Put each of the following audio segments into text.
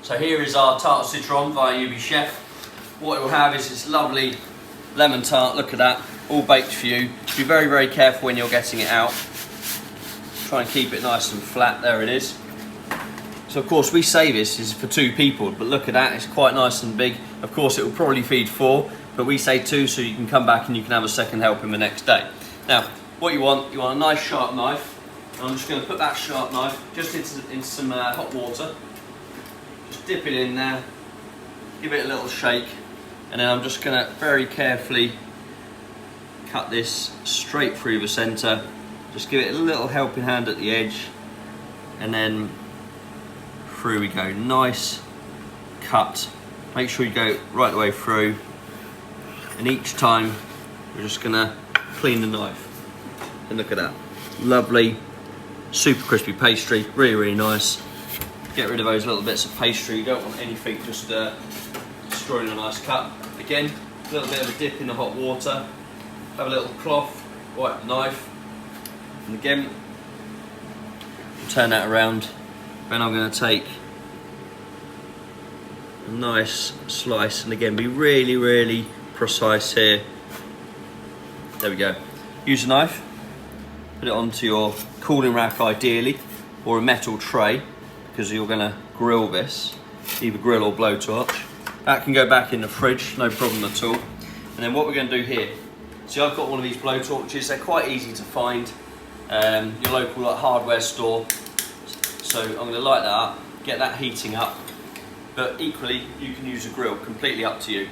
So here is our tart citron via UB Chef. What it will have is this lovely lemon tart, look at that, all baked for you. Be very, very careful when you're getting it out. Try and keep it nice and flat, there it is. So of course we say this is for 2 people, but look at that, it's quite nice and big. Of course it will probably feed 4, but we say 2 so you can come back and you can have a second helping the next day. Now, what you want a nice sharp knife. I'm just going to put that sharp knife just into some hot water. Just dip it in there, give it a little shake, and then I'm just going to very carefully cut this straight through the centre. Just give it a little helping hand at the edge, and then through we go. Nice cut. Make sure you go right the way through, and each time we're just going to clean the knife. And look at that, lovely, super crispy pastry, really, really nice. Get rid of those little bits of pastry, you don't want anything just destroying a nice cut. Again, a little bit of a dip in the hot water, have a little cloth, wipe the knife, and again, turn that around. Then I'm going to take a nice slice, and again, be really, really precise here. There we go. Use a knife, put it onto your cooling rack ideally, or a metal tray, because you're going to grill this, either grill or blowtorch. That can go back in the fridge, no problem at all. And then what we're going to do here, see, I've got one of these blowtorches, they're quite easy to find, your local hardware store. So I'm going to light that up, get that heating up, but equally you can use a grill, completely up to you.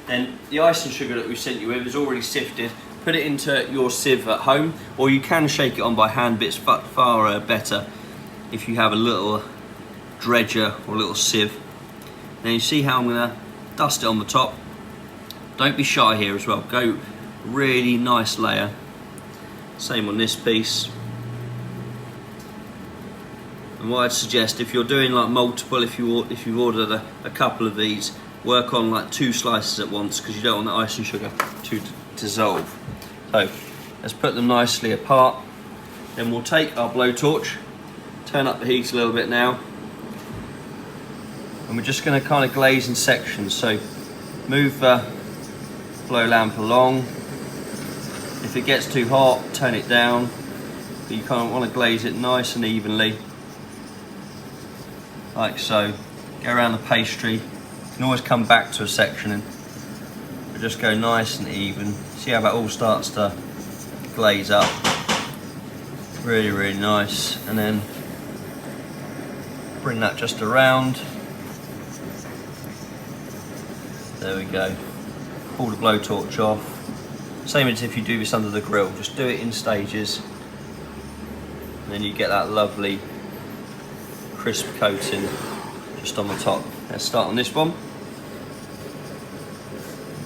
Then the icing sugar that we sent you with is already sifted. Put it into your sieve at home, or you can shake it on by hand, but it's far better if you have a little dredger or a little sieve. Now you see how I'm going to dust it on the top. Don't be shy here as well, go really nice layer. Same on this piece. And what I'd suggest, if you're doing like multiple, if you've ordered a couple of these, work on like 2 slices at once, because you don't want the icing sugar to dissolve. So let's put them nicely apart. Then we'll take our blowtorch, turn up the heat a little bit now, and we're just going to kind of glaze in sections. So move the blow lamp along. If it gets too hot, turn it down, but you kind of want to glaze it nice and evenly, like so. Go around the pastry. You can always come back to a section and just go nice and even. See how that all starts to glaze up. Really, really nice. And then bring that just around. There we go. Pull the blowtorch off. Same as if you do this under the grill, just do it in stages. And then you get that lovely crisp coating just on the top. Let's start on this one.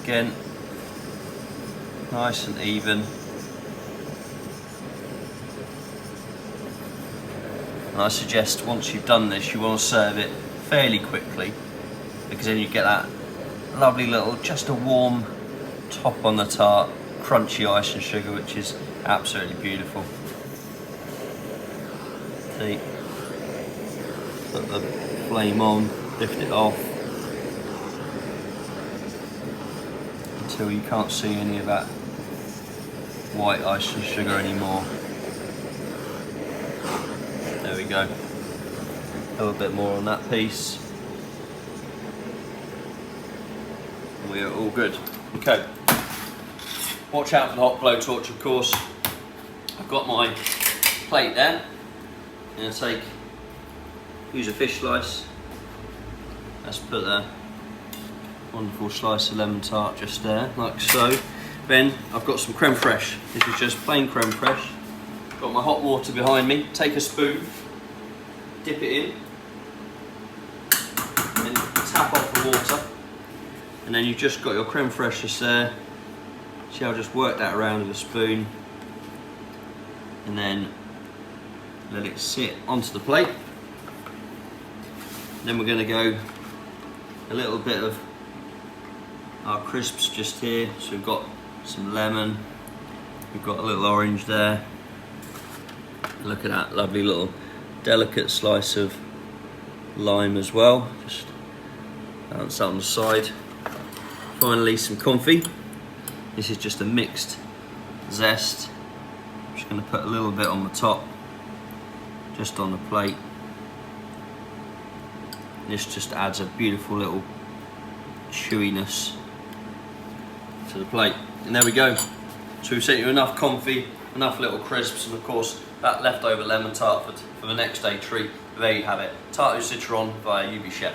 Again, nice and even. And I suggest once you've done this, you want to serve it fairly quickly, because then you get that lovely little, just a warm top on the tart, crunchy ice and sugar, which is absolutely beautiful. See, put the flame on, lift it off until you can't see any of that white ice and sugar anymore. There we go. A little bit more on that piece. We are all good. Okay. Watch out for the hot blowtorch, of course. I've got my plate there. I'm going to use a fish slice. Let's put a wonderful slice of lemon tart just there, like so. Then I've got some creme fraiche. This is just plain creme fraiche. Got my hot water behind me. Take a spoon, dip it in, and then tap off the water. And then you've just got your creme fraiche just there. See, I'll just work that around with a spoon, and then let it sit onto the plate. Then we're going to go a little bit of our crisps just here. So we've got some lemon, we've got a little orange there. Look at that lovely little delicate slice of lime as well, just balance that on the side. Finally, some confit. This is just a mixed zest. I'm just going to put a little bit on the top, just on the plate. This just adds a beautiful little chewiness to the plate. And there we go. So we've sent you enough confit, enough little crisps, and of course that leftover lemon tart for the next day treat. There you have it. Tart au citron via UB Chef.